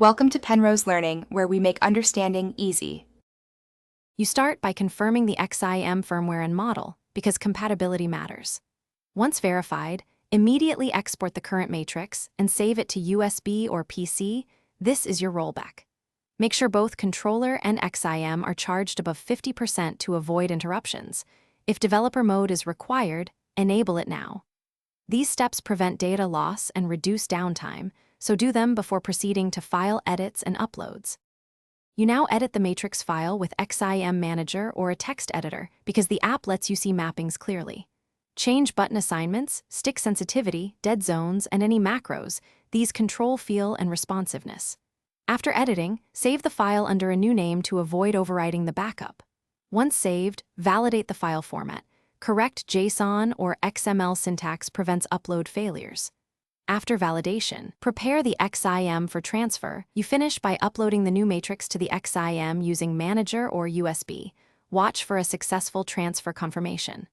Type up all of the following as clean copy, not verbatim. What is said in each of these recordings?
Welcome to Penrose Learning, where we make understanding easy. You start by confirming the XIM firmware and model, because compatibility matters. Once verified, immediately export the current matrix and save it to USB or PC. This is your rollback. Make sure both controller and XIM are charged above 50% to avoid interruptions. If developer mode is required, enable it now. These steps prevent data loss and reduce downtime, so do them before proceeding to file edits and uploads. You now edit the matrix file with XIM Manager or a text editor because the app lets you see mappings clearly. Change button assignments, stick sensitivity, dead zones, and any macros. These control feel and responsiveness. After editing, save the file under a new name to avoid overwriting the backup. Once saved, validate the file format. Correct JSON or XML syntax prevents upload failures. After validation, prepare the XIM for transfer. You finish by uploading the new matrix to the XIM using Manager or USB. Watch for a successful transfer confirmation.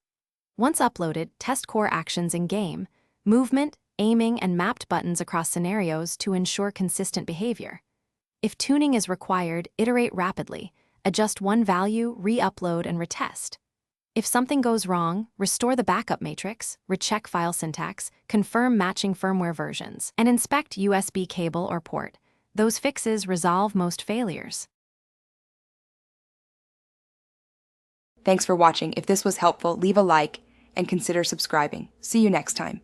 Once uploaded, test core actions in-game, movement, aiming, and mapped buttons across scenarios to ensure consistent behavior. If tuning is required, iterate rapidly. Adjust one value, re-upload, and retest. If something goes wrong, restore the backup matrix, recheck file syntax, confirm matching firmware versions, and inspect USB cable or port. Those fixes resolve most failures. Thanks for watching. If this was helpful, leave a like and consider subscribing. See you next time.